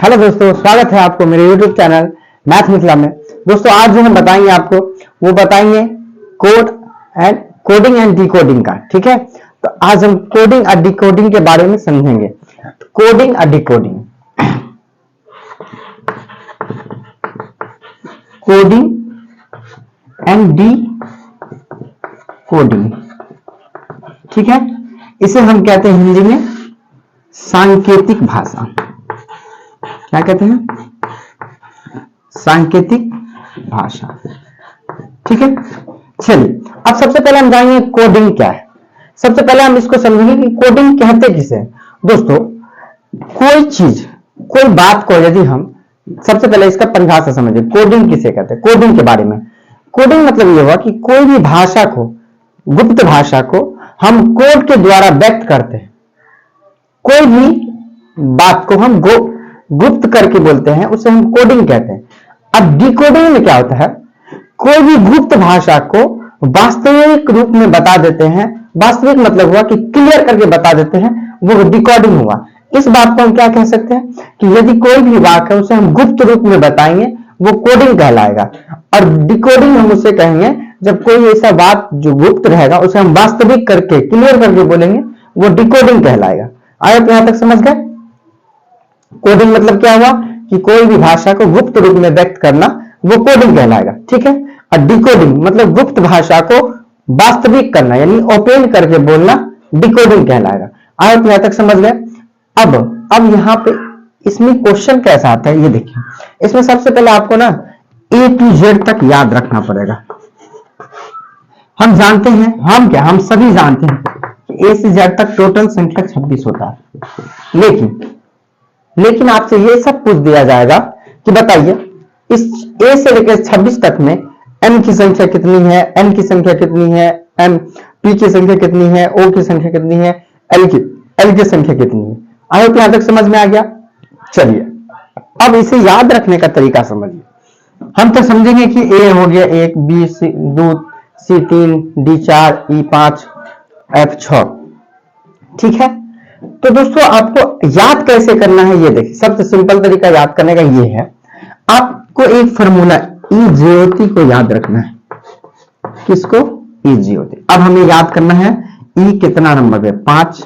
Hello दोस्तों, स्वागत है आपको मेरे YouTube चैनल मैथ मिथिला में। दोस्तों आज जो हम बताएंगे आपको वो बताएंगे कोडिंग एंड डिकोडिंग का। ठीक है, तो आज हम कोडिंग और डिकोडिंग के बारे में समझेंगे। कोडिंग और डिकोडिंग, कोडिंग एंड डिकोडिंग, ठीक है। इसे हम कहते हैं हिंदी में सांकेतिक भाषा। क्या कहते हैं? सांकेतिक भाषा। ठीक है, चलिए अब सबसे पहले हम जानेंगे कोडिंग क्या है। सबसे पहले हम इसको समझेंगे कि कोडिंग कहते किसे हैं। दोस्तों कोई चीज, कोई बात को यदि हम सबसे पहले इसका परिभाषा समझे, कोडिंग किसे कहते हैं। कोडिंग के बारे में, कोडिंग मतलब यह हुआ कि कोई भी भाषा को, गुप्त भाषा को हम कोड के द्वारा व्यक्त करते हैं। कोई भी बात को हम गुप्त करके बोलते हैं, उसे हम कोडिंग कहते हैं। अब डिकोडिंग में क्या होता है, कोई भी गुप्त भाषा को वास्तविक रूप में बता देते हैं। वास्तविक मतलब हुआ कि क्लियर करके बता देते हैं, वो डिकोडिंग हुआ। इस बात को हम क्या कह सकते हैं कि यदि कोई भी वाक्य है उसे हम गुप्त रूप में बताएंगे, वो कोडिंग कहलाएगा। और डिकोडिंग हम उसे कहेंगे जब कोई ऐसा बात जो गुप्त रहेगा उसे हम वास्तविक करके क्लियर करके बोलेंगे, वो डिकोडिंग कहलाएगा। आए तो यहां तक समझ गए? कोडिंग मतलब क्या हुआ कि कोई भी भाषा को गुप्त रूप में व्यक्त करना, वो कोडिंग कहलाएगा। ठीक है, और डिकोडिंग मतलब गुप्त भाषा को वास्तविक करना, यानी ओपन करके बोलना, डिकोडिंग कहलाएगा। आए तो यहां तक समझ गए? अब यहां पे इसमें क्वेश्चन कैसा आता है ये देखिए। इसमें सबसे पहले आपको ना ए टू जेड तक याद रखना पड़ेगा। हम जानते हैं, हम सभी जानते हैं कि ए से जेड तक टोटल संख्या 26 होता है। लेकिन आपसे ये सब पूछ दिया जाएगा कि बताइए इस ए से लेकर 26 तक में एम की संख्या कितनी है, एन की संख्या कितनी है, एम पी की संख्या कितनी है, ओ की संख्या कितनी है, एल की संख्या कितनी है। आई होप यहां तक समझ में आ गया। चलिए अब इसे याद रखने का तरीका समझिए। हम तो समझेंगे कि ए हो गया 1, बी सी 2, सी 3, डी 4, ई 5, एफ 6। ठीक है, तो दोस्तों आपको याद कैसे करना है ये देखिए। सबसे सिंपल तरीका याद करने का ये है, आपको एक फॉर्मूला ई ज्योति को याद रखना है। किसको? ई ज्योति। अब हमें याद करना है ई कितना नंबर पे, 5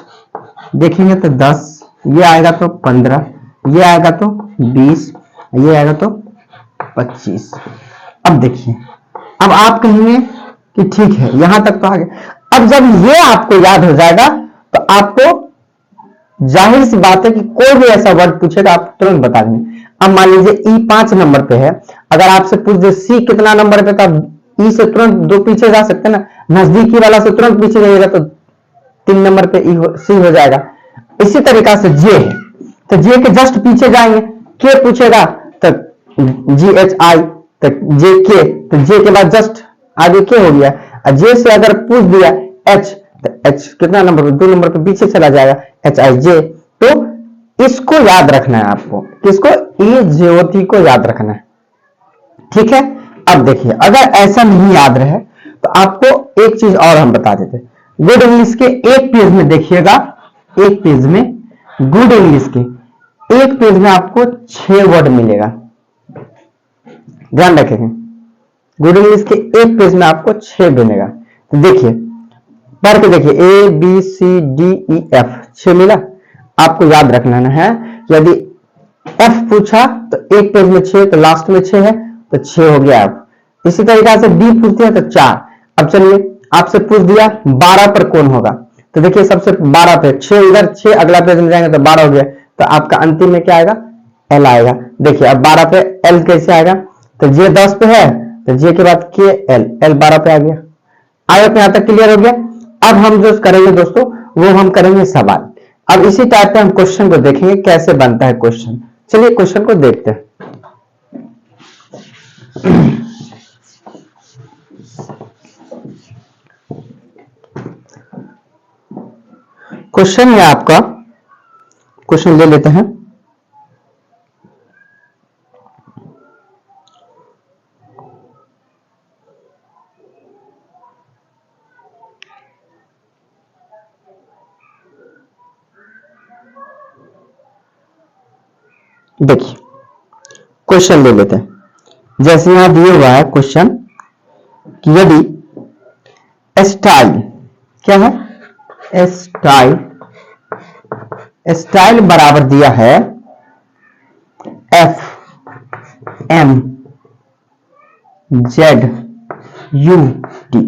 देखेंगे तो 10, ये आएगा तो 15, ये आएगा तो 20, ये आएगा तो 25। अब देखिए, अब आप कहेंगे कि ठीक है यहां तक तो आ गया। अब जब ये आपको याद हो जाएगा तो आपको जाहिर सी बात है कि कोई भी ऐसा वर्ड पूछेगा आप तुरंत बता देंगे। अब मान लीजिए ई 5 नंबर पे है, अगर आपसे पूछ दे सी कितना नंबर पे, तो ई से तुरंत 2 पीछे जा सकते हैं ना, नजदीकी वाला से तुरंत पीछे जाइएगा तो 3 नंबर पे सी हो जाएगा। इसी तरीका से जे है तो जे के जस्ट पीछे जाएंगे, के पूछेगा तो जी एच आई, तो जे के, तो जे के बाद जस्ट आगे के हो गया। और जे से अगर पूछ दिया एच, तो एच कितना नंबर पे, 2 नंबर पे पीछे चला जाएगा, एच आई जे। तो इसको याद रखना है आपको, किसको? ई ज्योति को याद रखना है। ठीक है, अब देखिए अगर ऐसा नहीं याद रहे तो आपको एक चीज और हम बता देते। गुड इंग्लिश के एक पेज में देखिएगा, एक पेज में गुड इंग्लिश के एक पेज में आपको 6 वर्ड मिलेगा। ध्यान रखेंगे, गुड इंग्लिश के एक पेज में आपको 6 मिलेगा। तो देखिए पढ़ के देखिए, A B C D E F 6 मिला। आपको याद रखना है यदि एफ पूछा तो एक पेज में 6, तो लास्ट में 6 है तो 6 हो गया। अब इसी तरीका से डी पूछते हैं तो 4। अब चलिए आपसे पूछ दिया 12 पर कौन होगा, तो देखिए सबसे 12 पे 6 इधर, 6 अगला पेज में जाएंगे तो 12 हो गया। तो आपका अंतिम में क्या आएगा? एल आएगा। देखिए अब 12 पे एल कैसे आएगा, तो जे 10 पे है तो जे के बाद के एल, एल 12 पे आ गया। आगे पे यहां तक क्लियर हो गया। अब हम जो करेंगे दोस्तों वो हम करेंगे सवाल। अब इसी टाइप पे हम क्वेश्चन को देखेंगे कैसे बनता है क्वेश्चन। चलिए क्वेश्चन को देखते हैं। क्वेश्चन है आपका, क्वेश्चन ले लेते हैं। देखिए क्वेश्चन ले लेते हैं, जैसे यहां दिया हुआ है क्वेश्चन कि यदि स्टाइल क्या है, स्टाइल बराबर दिया है F M Z U T,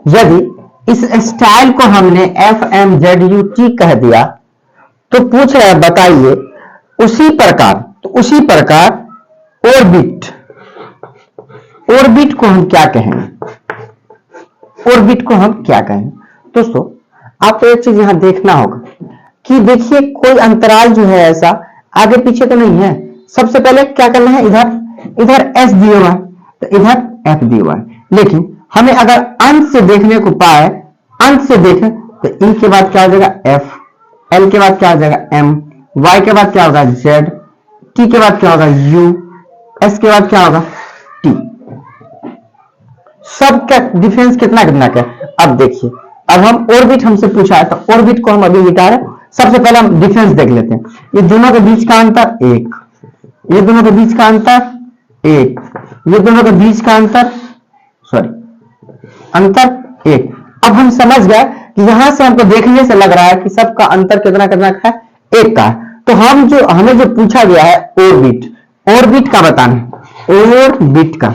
यदि इस स्टाइल को हमने F M Z U T कह दिया तो पूछ रहा है बताइए उसी प्रकार ऑर्बिट को हम क्या कहेंगे, ऑर्बिट को हम क्या कहेंगे। दोस्तों आपको एक चीज यहां देखना होगा कि देखिए कोई अंतराल जो है ऐसा आगे पीछे तो नहीं है। सबसे पहले क्या करना है, इधर एस दिया हुआ है तो इधर एफ दिया हुआ है, लेकिन हमें अगर अंत से देखने को पाए, अंत से देखें तो ई के बाद क्या हो जाएगा एफ, एल के बाद क्या हो जाएगा एम, वाई के बाद क्या होगा जेड, टी के बाद क्या होगा यू, एस के बाद क्या होगा टी। सबका डिफरेंस कितना कितना क्या। अब देखिए अब हम ऑर्बिट हमसे पूछा है तो ऑर्बिट को हम अभी मिटा रहे हैं। सबसे पहले हम डिफरेंस देख लेते हैं, ये दोनों के बीच का अंतर एक, ये दोनों के बीच का अंतर एक, ये दोनों के बीच का अंतर अंतर एक। अब हम समझ गए कि यहां से हमको देखने से लग रहा है कि सबका अंतर कितना कितना का है, एक का है। तो हमें जो पूछा गया है ऑर्बिट का बताना, ऑर्बिट का।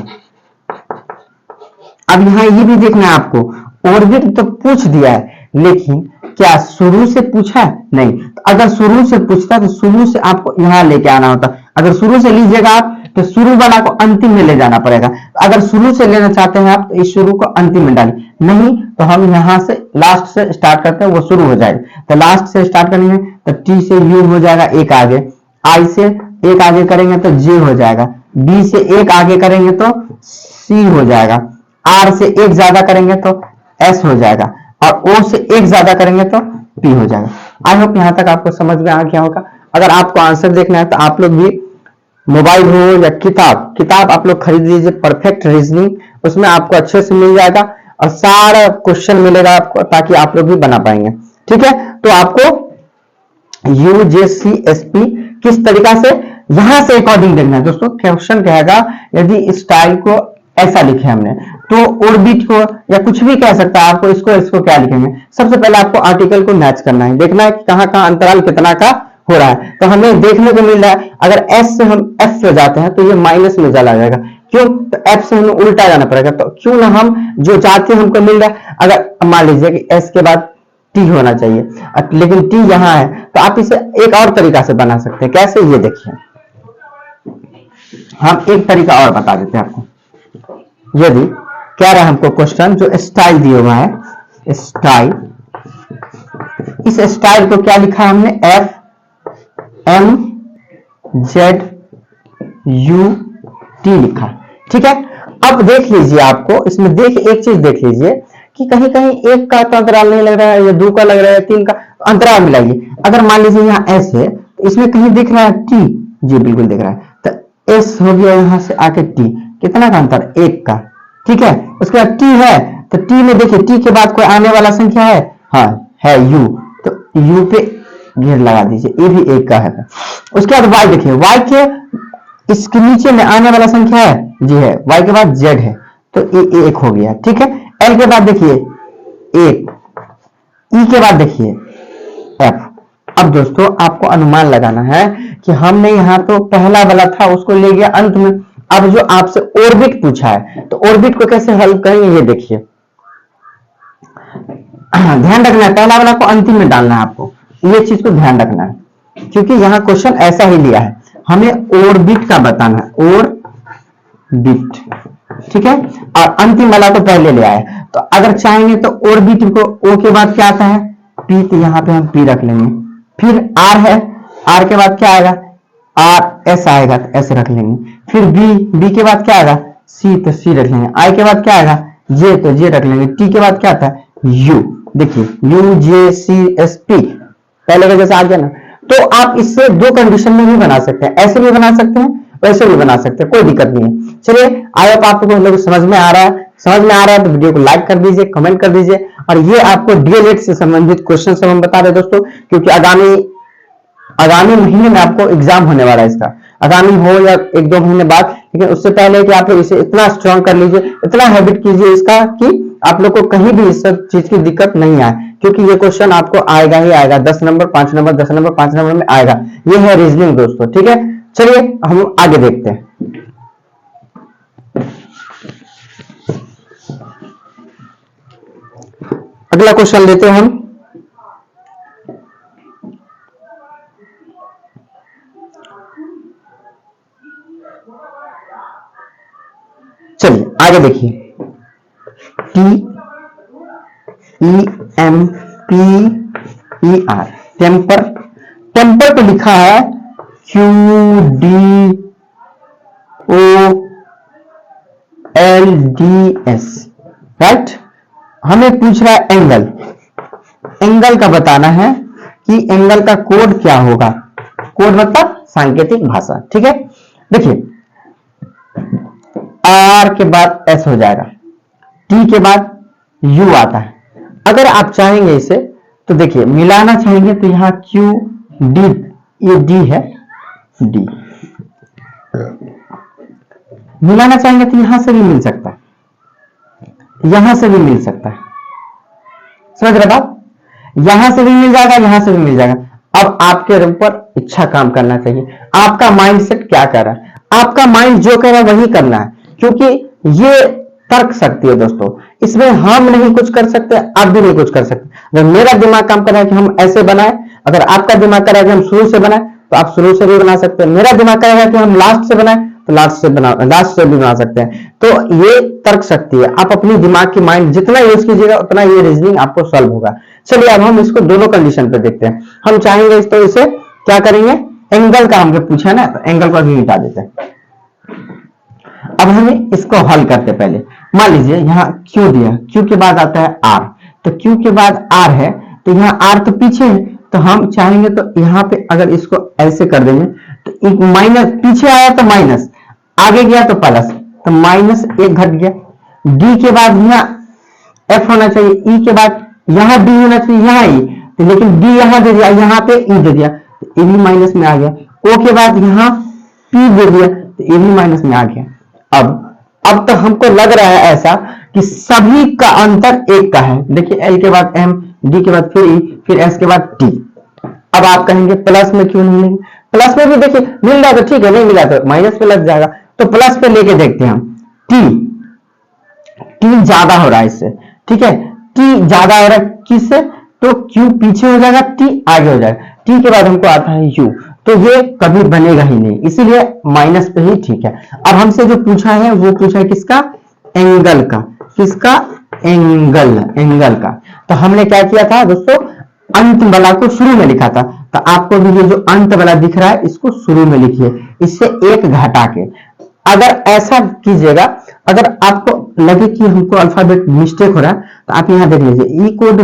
अब यहां ये भी देखना है आपको, ऑर्बिट तो पूछ दिया है लेकिन क्या शुरू से पूछा है, नहीं। तो अगर शुरू से पूछता तो शुरू से आपको यहां लेके आना होता। अगर शुरू से लीजिएगा आप तो शुरू वाला को अंतिम में ले जाना पड़ेगा। अगर शुरू से लेना चाहते हैं आप तो इस शुरू को अंतिम में डालें, नहीं तो हम यहां से लास्ट से स्टार्ट करते हैं, वो शुरू हो जाएगा। तो लास्ट से स्टार्ट करेंगे तो टी से यू हो जाएगा एक आगे, आई से एक आगे करेंगे तो जे हो जाएगा, बी से एक आगे करेंगे तो सी हो जाएगा, आर से एक ज्यादा करेंगे तो एस हो जाएगा और ओ से एक ज्यादा करेंगे तो पी हो जाएगा। आई होप यहां तक आपको समझ में आ गया होगा। अगर आपको आंसर देखना है तो आप लोग भी मोबाइल हो या किताब आप लोग खरीद लीजिए, परफेक्ट रीजनिंग, उसमें आपको अच्छे से मिल जाएगा और सारा क्वेश्चन मिलेगा आपको, ताकि आप लोग भी बना पाएंगे। ठीक है, तो आपको यूजेसीएसपी किस तरीका से यहां से अकॉर्डिंग देखना है। दोस्तों क्वेश्चन कहेगा यदि स्टाइल को ऐसा लिखे हमने तो ऑर्बिट को या कुछ भी कह सकता है, आपको इसको क्या लिखेंगे। सबसे पहले आपको आर्टिकल को मैच करना है, देखना है कि कहां अंतराल कितना का हो रहा है। तो हमें देखने को मिल रहा है अगर एस से हम एफ से जाते हैं तो ये माइनस में चला जाएगा, क्यों, तो एफ से हमें उल्टा जाना पड़ेगा। तो क्यों ना हम जो चाहते हैं हमको मिल रहा है, अगर मान लीजिए कि एस के बाद टी होना चाहिए लेकिन टी यहां है तो आप इसे एक और तरीका से बना सकते हैं। कैसे, ये देखिए हम एक तरीका और बता देते हैं आपको। यदि कह रहा है हमको क्वेश्चन जो स्टाइल दिया हुआ है, स्टाइल, इस स्टाइल को क्या लिखा है हमने, F M Z U T लिखा। ठीक है, अब देख लीजिए, आपको इसमें एक चीज देख लीजिए कि कहीं कहीं एक का तो अंतराल नहीं लग रहा है, या दो का लग रहा है, तीन का अंतराल मिलाइए। अगर मान लीजिए यहाँ एस है तो इसमें कहीं दिख रहा है टी, जी बिल्कुल दिख रहा है, तो एस हो गया यहां से आके टी, कितना का अंतर, एक का। ठीक है, उसके बाद टी है तो टी में देखिए टी के बाद कोई आने वाला संख्या है, हाँ है यू, तो यू पे घेर लगा दीजिए, ये भी एक का है। उसके बाद वाई देखिए, वाई के इसके नीचे में आने वाला संख्या है, जी है, वाई के बाद जेड है तो ये एक हो गया। ठीक है, एल के बाद देखिए एक, ई के बाद देखिए एफ। अब दोस्तों आपको अनुमान लगाना है कि हमने यहाँ तो पहला वाला था उसको ले गया अंत में, अब जो आपसे ऑर्बिट पूछा है तो ऑर्बिट को कैसे हल करेंगे, ये देखिए ध्यान रखना है, पहला वाला को अंतिम में डालना है आपको, ये चीज को ध्यान रखना है क्योंकि यहाँ क्वेश्चन ऐसा ही लिया है, हमें ऑर्बिट का बताना है, ऑर्बिट। ठीक है, और अंतिम वाला तो पहले ले आए, तो अगर चाहेंगे तो ऑर्बिट को ओ के बाद क्या आता है पी, तो यहाँ पे हम पी रख लेंगे। फिर आर है, आर के बाद क्या आएगा, आर एस आएगा तो एस रख लेंगे। फिर बी के बाद क्या आएगा, सी तो सी रख लेंगे। आई के बाद क्या आएगा, जे तो जे रख लेंगे। टी के बाद क्या आता है, यू, देखिए U J C S P, पहले का जैसा आ गया ना। तो आप इससे दो कंडीशन में भी बना सकते हैं, ऐसे भी बना सकते हैं, वैसे भी बना सकते हैं, कोई दिक्कत नहीं है। चलिए आई होप आपको लोग समझ में आ रहा है, तो वीडियो को लाइक कर दीजिए, कमेंट कर दीजिए। और ये आपको डीएलएड से संबंधित क्वेश्चन सब हम बता रहे दोस्तों, क्योंकि आगामी आगामी महीने में आपको एग्जाम होने वाला है इसका, आगामी हो या 1-2 महीने बाद, लेकिन उससे पहले कि आप लोग इसे इतना स्ट्रांग कर लीजिए, इतना हैबिट कीजिए इसका कि आप लोग को कहीं भी इस सब चीज की दिक्कत नहीं आए, क्योंकि ये क्वेश्चन आपको आएगा ही आएगा, 10 नंबर 5 नंबर 10 नंबर 5 नंबर में आएगा। ये है रीजनिंग दोस्तों, ठीक है। चलिए हम आगे देखते हैं। अगला क्वेश्चन लेते हैं हम। चलिए आगे देखिए, TEMPER, टेम्पर, टेम्पर पे लिखा है QDOLDS, राइट। हमें पूछ रहा है एंगल, एंगल का बताना है कि एंगल का कोड क्या होगा, कोड मतलब सांकेतिक भाषा, ठीक है। देखिए आर के बाद एस हो जाएगा, टी के बाद यू आता है। अगर आप चाहेंगे इसे तो देखिए मिलाना चाहेंगे तो यहां क्यू डी, ये डी है, डी मिलाना चाहेंगे तो यहां से भी मिल सकता है, यहां से भी मिल सकता है, समझ रहे आप, यहां से भी मिल जाएगा, यहां से भी मिल जाएगा। अब आपके ऊपर इच्छा काम करना चाहिए, आपका माइंडसेट क्या कर रहा है, आपका माइंड जो कह रहा है वही करना है, क्योंकि ये तर्क शक्ति है दोस्तों, इसमें हम नहीं कुछ कर सकते, आप भी नहीं कुछ कर सकते। अगर मेरा दिमाग काम कर रहा है कि हम ऐसे बनाए, अगर आपका दिमाग कर रहा है कि हम शुरू से बनाए तो आप शुरू से भी बना सकते हैं, मेरा दिमाग कर रहा है कि हम लास्ट से बनाए तो लास्ट से भी बना सकते हैं। तो ये तर्क शक्ति है, आप अपनी दिमाग की माइंड जितना यूज कीजिएगा उतना ये रीजनिंग आपको सॉल्व होगा। चलिए अब हम इसको दोनों कंडीशन पे देखते हैं। हम चाहेंगे तो इसे क्या करेंगे, एंगल का हमसे पूछा ना, तो एंगल को भी मिटा देते हैं। अब हमें इसको हल करते पहले, मान लीजिए यहाँ Q दिया, Q के बाद आता है R, तो Q के बाद R है, तो यहाँ R तो पीछे है, तो हम चाहेंगे तो यहाँ पे अगर इसको ऐसे कर देंगे तो एक माइनस, पीछे आया तो माइनस, आगे गया तो प्लस, तो माइनस एक घट गया। D के बाद यहाँ F होना चाहिए, E के बाद यहाँ D होना चाहिए, यहाँ E, तो लेकिन D यहाँ दे दिया, यहाँ पे E दे दिया, तो E भी माइनस में आ गया। O के बाद यहाँ P दे दिया, तो E भी माइनस में आ गया। अब तो हमको लग रहा है ऐसा कि सभी का अंतर एक का है। देखिए L के बाद M, D के बाद फिर E, फिर S के बाद T। अब आप कहेंगे प्लस में क्यों नहीं मिलेंगे, प्लस में भी देखिए मिल रहा तो ठीक है, नहीं मिला तो माइनस पे लग जाएगा, तो प्लस पे लेके देखते हैं हम। टी ज्यादा हो रहा है इससे, ठीक है, टी ज्यादा हो रहा है किससे, तो Q पीछे हो जाएगा, T आगे हो जाएगा, T के बाद हमको आता है U, तो ये कभी बनेगा ही नहीं, इसीलिए माइनस पे ही ठीक है। अब हमसे जो पूछा है वो पूछा है किसका, एंगल का, किसका, एंगल का। तो हमने क्या किया था दोस्तों, अंत वाला को शुरू में लिखा था, तो आपको भी ये जो अंत वाला दिख रहा है इसको शुरू में लिखिए, इससे एक घटा के। अगर ऐसा कीजिएगा, अगर आपको लगे कि हमको अल्फाबेट मिस्टेक हो रहा है तो आप यहाँ देख लीजिए, ई कोड,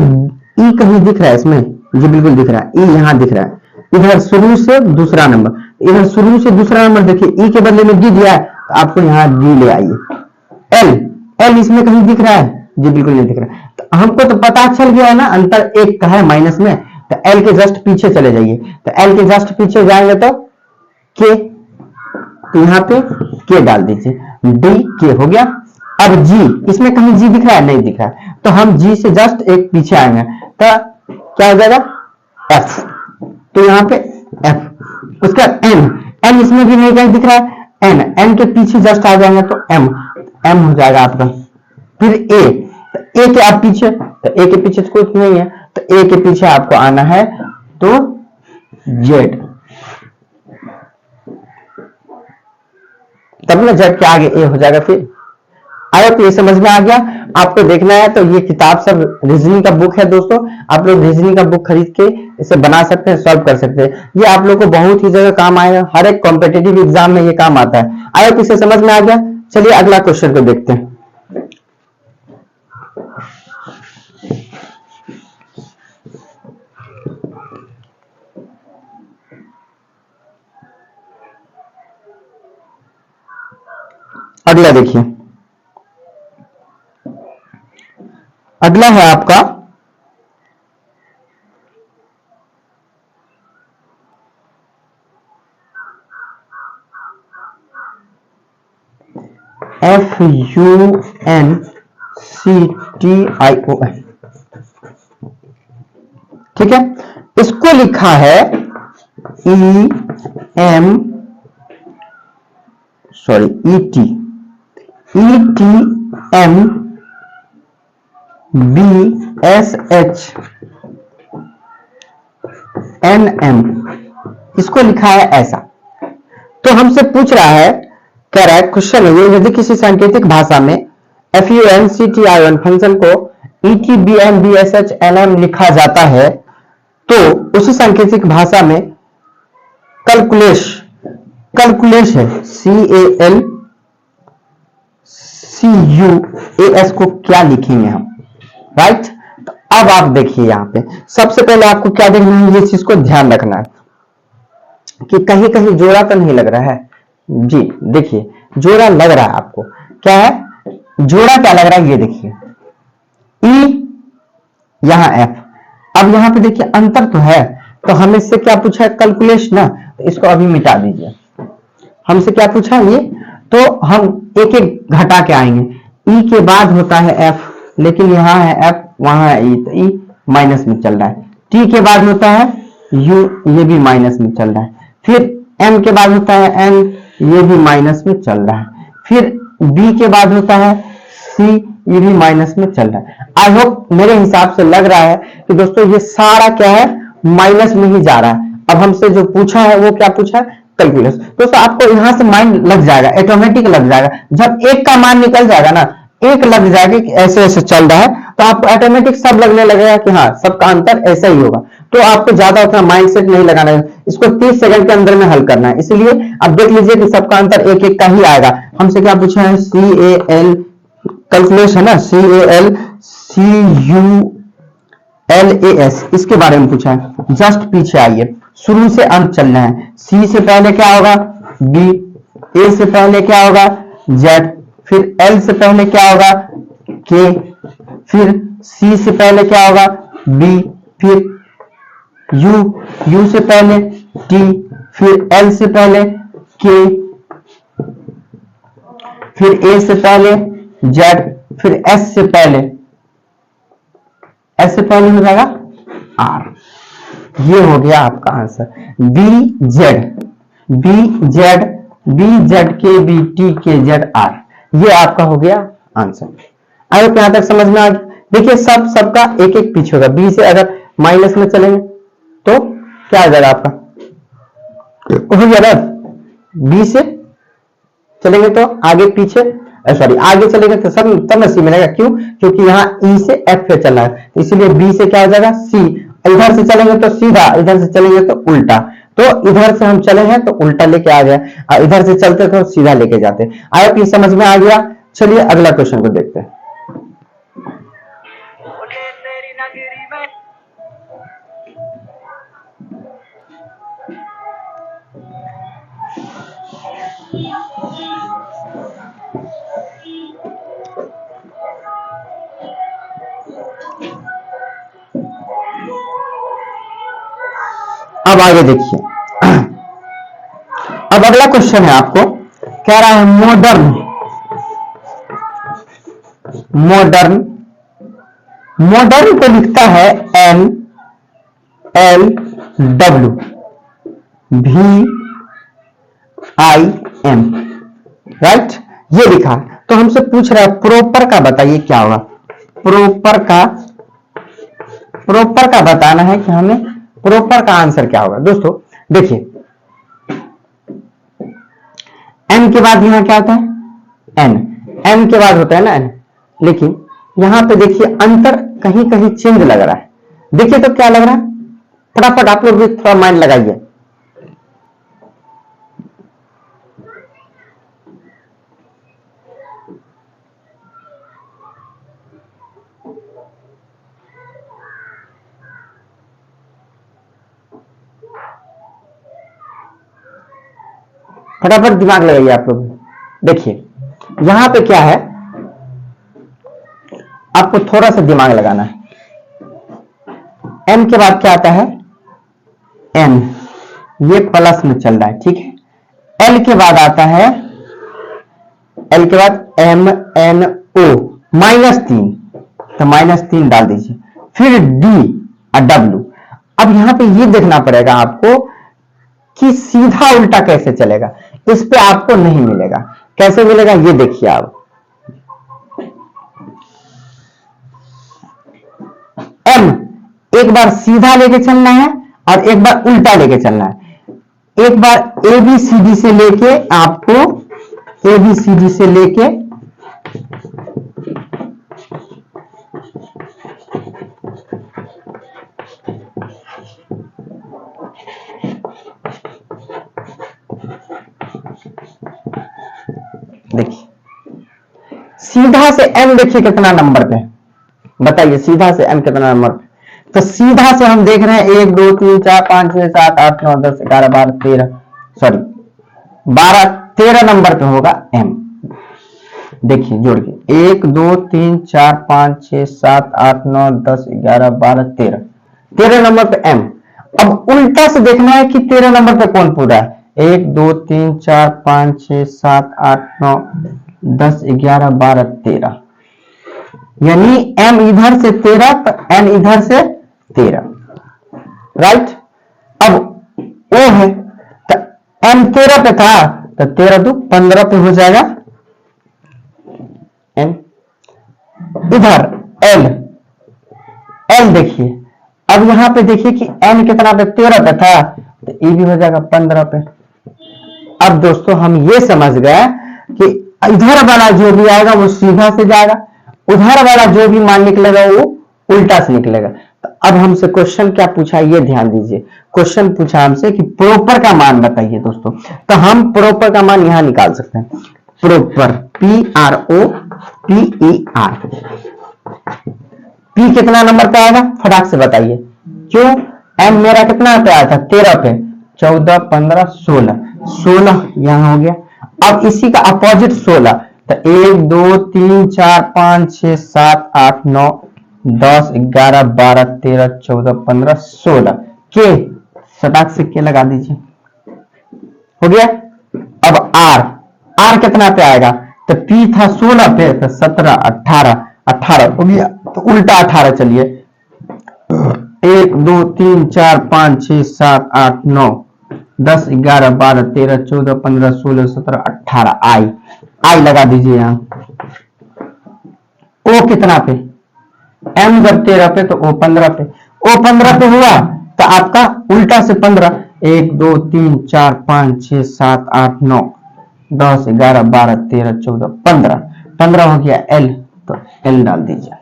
ई कहीं दिख रहा है इसमें, ये बिल्कुल दिख रहा है, ई यहाँ दिख रहा है, इधर शुरू से दूसरा नंबर, इधर शुरू से दूसरा नंबर देखिए, ई के बदले में डी दिया है, तो आपको यहाँ डी ले आइए। एल, एल इसमें कहीं दिख रहा है, जी बिल्कुल नहीं दिख रहा है, तो हमको तो पता चल गया है ना अंतर एक का है माइनस में, तो एल के जस्ट पीछे चले जाइए, तो एल के जस्ट पीछे जाएंगे तो के, तो यहाँ पे के डाल दीजिए, डी के हो गया। अब जी, इसमें कहीं जी दिख रहा है, नहीं दिख रहा है, तो हम जी से जस्ट एक पीछे आएंगे, तो क्या हो जाएगा, एफ, तो यहाँ पे एफ, उसका एन, एन इसमें भी नहीं कहीं दिख रहा है, एन, एन के पीछे जस्ट आ जाएंगे तो एम, एम हो जाएगा आपका। फिर ए, तो ए के आप पीछे, तो ए के पीछे तो कुछ नहीं है, तो ए के पीछे आपको आना है तो जेड, तब ना जेड के आगे ए हो जाएगा। फिर आया तो ये समझ में आ गया, आपको देखना है तो ये किताब सब रीजनिंग का बुक है दोस्तों, आप लोग रीजनिंग का बुक खरीद के इसे बना सकते हैं, सॉल्व कर सकते हैं, ये आप लोग को बहुत ही जगह काम आएगा, हर एक कॉम्पिटेटिव एग्जाम में ये काम आता है। आया तो इसे समझ में आ गया, चलिए अगला क्वेश्चन को देखते हैं। अगला देखिए, अगला है आपका FUNCTION, ठीक है। इसको लिखा है ETMBSHNM, इसको लिखा है ऐसा। तो हमसे पूछ रहा है, कह रहा है क्वेश्चन है ये, यदि किसी सांकेतिक भाषा में FUNCTION फंक्शन को ETBMBSHNM लिखा जाता है, तो उसी सांकेतिक भाषा में कैलकुलेश है CALCULAS को क्या लिखेंगे हम, राइट। तो अब आप देखिए यहां पे सबसे पहले आपको क्या देखना है, ये चीज को ध्यान रखना है कि कहीं कहीं जोड़ा तो नहीं लग रहा है जी। देखिए जोड़ा लग रहा है, आपको क्या है जोड़ा क्या लग रहा है, ये देखिए E यहां F। अब यहां पे देखिए अंतर तो है, तो हमें इससे क्या पूछा है, कैलकुलेशन ना, तो इसको अभी मिटा दीजिए। हमसे क्या पूछा ये, तो हम एक एक घटा के आएंगे। E के बाद होता है F, लेकिन यहाँ है F, वहां है E, तो E माइनस में चल रहा है। T के बाद होता है U, ये भी माइनस में चल रहा है। फिर M के बाद होता है N, ये भी माइनस में चल रहा है। फिर B के बाद होता है C, ये भी माइनस में चल रहा है। आई होप मेरे हिसाब से लग रहा है कि दोस्तों ये सारा क्या है, माइनस में ही जा रहा है। अब हमसे जो पूछा है वो क्या पूछा है, कैलकुलस। दोस्तों आपको यहां से माइंड लग जाएगा, ऑटोमेटिक लग जाएगा। जब एक का मान निकल जाएगा ना, एक लग जाएगा कि ऐसे ऐसे चल रहा है, तो आपको ऑटोमेटिक सब लगने लगेगा कि हाँ सबका अंतर ऐसा ही होगा। तो आपको ज्यादा उतना माइंड सेट नहीं लगाना है, इसको 30 सेकंड के अंदर में हल करना है। इसलिए अब देख लीजिए कि सबका अंतर एक एक का ही आएगा। हमसे क्या पूछा है, CAL कैलकुलेशन है ना, CALCULAS, इसके बारे में पूछा है। जस्ट पीछे आइए, शुरू से अंत चलना है। C से पहले क्या होगा B, A से पहले क्या होगा Z, फिर L से पहले क्या होगा K, फिर C से पहले क्या होगा B, फिर U से पहले T, फिर L से पहले K, फिर A से पहले Z, फिर S से पहले हो जाएगा R। ये हो गया आपका आंसर। BZ KBTKZR, ये आपका हो गया आंसर। अगर यहां तक समझ में आ गया। देखिए सबका एक एक पीछे होगा। B से अगर माइनस में चलेंगे तो क्या आ जाएगा आपका, हो गया ना। B से चलेंगे तो आगे पीछे, सॉरी आगे चलेंगे तो सब तब न C मिलेगा। क्यों, क्योंकि यहाँ E से F पे चला है, तो इसीलिए B से क्या हो जाएगा C। इधर से चलेंगे तो सीधा, इधर से चलेंगे तो उल्टा। तो इधर से हम चले हैं तो उल्टा लेके आ गए, इधर से चलते तो सीधा लेके जाते। आया कि समझ में आ गया। चलिए अगला क्वेश्चन को देखते हैं। अब आगे देखिए, अब अगला क्वेश्चन है आपको कह रहा है मॉडर्न को लिखता है MLWVIM, राइट, ये लिखा। तो हमसे पूछ रहा है प्रॉपर का बताइए क्या होगा। प्रॉपर का बताना है कि हमें प्रॉपर का आंसर क्या होगा। दोस्तों देखिए M के बाद यहां क्या होता है N, M के बाद होता है ना N, लेकिन यहां पे देखिए अंतर कहीं कहीं चेंज लग रहा है। देखिए तो क्या लग रहा है, फटाफट आप लोग भी थोड़ा माइंड लगाइए। फटाफट दिमाग लगाइए आप लोग। देखिए यहां पे क्या है, आपको थोड़ा सा दिमाग लगाना है। M के बाद क्या आता है N, ये प्लस में चल रहा है, ठीक है। L के बाद आता है L के बाद MNO -3, तो -3 डाल दीजिए, फिर D और W। अब यहां पे ये देखना पड़ेगा आपको कि सीधा उल्टा कैसे चलेगा, इस पे आपको नहीं मिलेगा। कैसे मिलेगा ये देखिए आप, M एक बार सीधा लेके चलना है और एक बार उल्टा लेके चलना है। एक बार ABCD से लेके आपको ABCD से लेके देखिए सीधा से M देखिए कितना नंबर पे, बताइए सीधा से M कितना नंबर पे। तो सीधा से हम देख रहे हैं 1 2 3 4 5 6 7 8 9 10 11 12 13, सॉरी 12 13 नंबर पे होगा M। देखिए जोड़ के 1 2 3 4 5 6 7 8 9 10 11 12 13, 13 नंबर पे M। अब उल्टा से देखना है कि 13 नंबर पे कौन पूरा है, 1 2 3 4 5 6 7 8 9 10 11 12 13, यानी M इधर से 13 तो N इधर से 13, राइट। अब O है तो M 13 पे था तो 13 2 15 पे हो जाएगा N। इधर L देखिए, अब यहां पे देखिए कि N कितना पे 13 पे था तो E भी हो जाएगा 15 पे। अब दोस्तों हम ये समझ गए कि इधर वाला जो भी आएगा वो सीधा से जाएगा, उधर वाला जो भी मान निकलेगा वो उल्टा से निकलेगा। तो अब हमसे क्वेश्चन क्या पूछा ये ध्यान दीजिए, क्वेश्चन पूछा हमसे कि प्रोपर का मान बताइए दोस्तों। तो हम प्रोपर का मान यहां निकाल सकते हैं, प्रोपर PROPER। P कितना नंबर पे आएगा फटाक से बताइए, क्यों M मेरा कितना पे आया था 13 पे, 14 15 16, 16 यहां हो गया। अब इसी का अपोजिट 16, तो 1 2 3 4 5 6 7 8 9 10 11 12 13 14 15 16 के सटाक से के लगा दीजिए, हो गया। अब R कितना पे आएगा, तो P था 16 पे तो 17 18 हो गया, तो उल्टा 18 चलिए 1 2 3 4 5 6 7 8 9 10 11 12 13 14 15 16 17 18 आई लगा दीजिए यहां। O कितना पे, M जब 13 पे तो O 15 पे, O 15 पे हुआ तो आपका उल्टा से 15 1 2 3 4 5 6 7 8 9 10 11 12 13 14 15 हो गया L, तो L डाल दीजिए।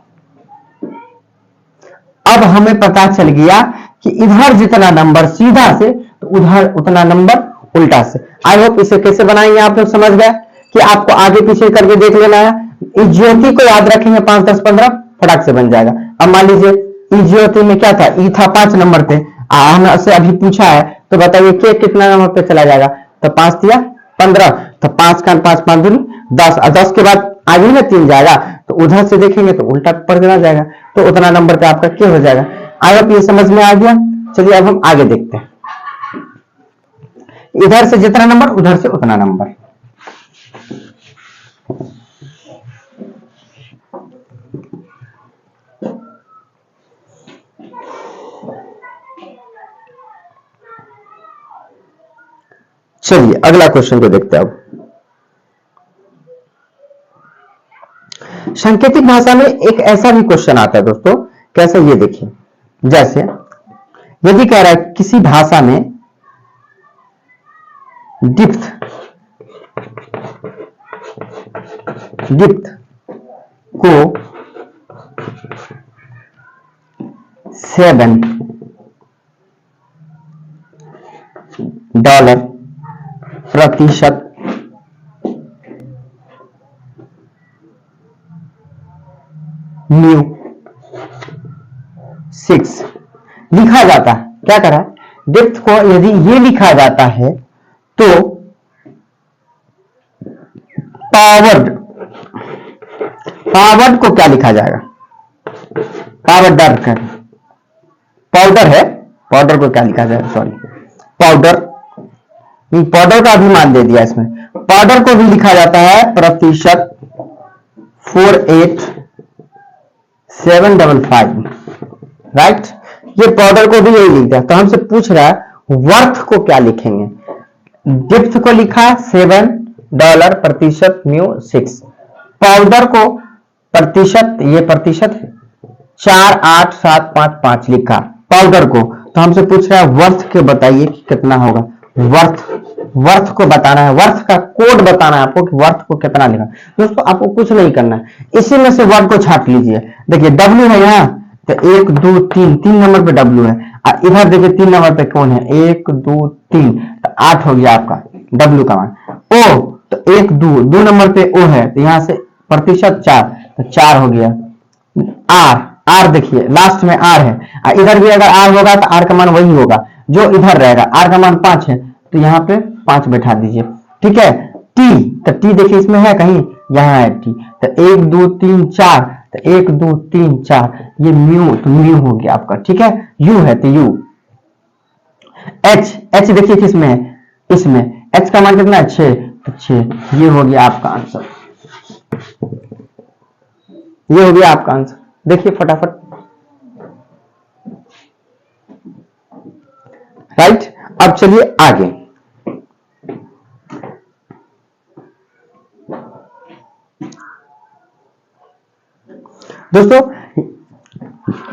अब हमें पता चल गया कि इधर जितना नंबर सीधा से तो उधर उतना नंबर उल्टा से। आई होप इसे कैसे बनाएंगे आप लोग समझ गए कि आपको आगे पीछे करके देख लेना है। इस ज्योति को याद रखेंगे 5 10 15 फटाक से बन जाएगा। अब मान लीजिए इस ज्योति में क्या था, ई था 5 नंबर पे, हमसे अभी पूछा है तो बताइए के कितना नंबर पे चला जाएगा, तो 5 दिया 15, तो 5 का 5 5 दूनी 10, और 10 के बाद आगे में 3 जाएगा तो उधर से देखेंगे तो उल्टा पड़ जाएगा, तो उतना नंबर पे आपका क्या हो जाएगा। आई होप ये समझ में आ गया। चलिए अब हम आगे देखते हैं, इधर से जितना नंबर उधर से उतना नंबर। चलिए अगला क्वेश्चन को देखते हैं। अब सांकेतिक भाषा में एक ऐसा भी क्वेश्चन आता है दोस्तों, कैसे ये देखिए, जैसे यदि कह रहा है किसी भाषा में डिप्थ को 7% μ6 लिखा जाता है। क्या कर रहा है, डेप्थ को यदि ये लिखा जाता है तो पावर्ड को क्या लिखा जाएगा, पाउडर है, पाउडर को क्या लिखा जाएगा, सॉरी पाउडर का भी मान दे दिया इसमें, पाउडर को भी लिखा जाता है प्रतिशत 48755, राइट। ये पाउडर को भी यही लिखता है। तो हमसे पूछ रहा है वर्थ को क्या लिखेंगे। डिप्थ को लिखा $7 प्रतिशत म्यू 6, पाउडर को प्रतिशत, ये प्रतिशत 48755 लिखा पाउडर को। तो हमसे पूछ रहा है वर्थ के बताइए कि कितना होगा। वर्थ को बताना है, वर्थ का कोड बताना है आपको कि वर्थ को कितना लिखा। दोस्तों आपको कुछ नहीं करना है, इसी में से वर्ड को छाप लीजिए। देखिए W है यहाँ, तो 1 2 3, 3 नंबर पे W है, और इधर देखिए 3 नंबर पे कौन है, 1 2 3, तो 8 हो गया आपका W का मान। O तो 1 2 नंबर पे O है, तो यहाँ से प्रतिशत 4, तो 4 हो गया। R देखिए लास्ट में R है, और इधर भी अगर R होगा तो R का मान वही होगा जो इधर रहेगा। R का मान 5 है, तो यहाँ पे 5 बैठा दीजिए, ठीक है। T, तो T देखिए इसमें है कहीं, यहाँ है T, तो 1 2 3 4, तो 1 2 3 4, ये म्यू, तो म्यू हो गया आपका, ठीक है। U है तो U। H देखिए किसमें है, इसमें H का मान कितना है, 6, तो 6, ये हो गया आपका आंसर, ये हो गया आपका आंसर। देखिए फटाफट, राइट। अब चलिए आगे। दोस्तों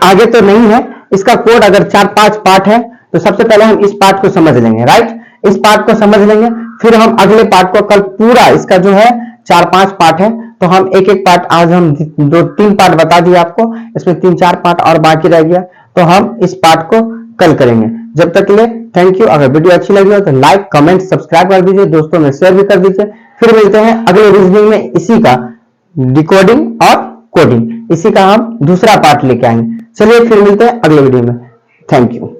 आगे तो नहीं है, इसका कोड अगर 4-5 पार्ट है, तो सबसे पहले हम इस पार्ट को समझ लेंगे, राइट। इस पार्ट को समझ लेंगे, फिर हम अगले पार्ट को, कल पूरा इसका जो है 4-5 पार्ट है, तो हम एक एक पार्ट, आज हम 2-3 पार्ट बता दिए आपको, इसमें 3-4 पार्ट और बाकी रह गया, तो हम इस पार्ट को कल करेंगे। जब तक के लिए थैंक यू। अगर वीडियो अच्छी लगी हो तो लाइक कमेंट सब्सक्राइब कर दीजिए, दोस्तों में शेयर भी कर दीजिए। फिर मिलते हैं अगले रीजनिंग में, इसी का डिकोडिंग और कोडिंग, इसी का हम दूसरा पार्ट लेके आएंगे। चलिए फिर मिलते हैं अगले वीडियो में, थैंक यू।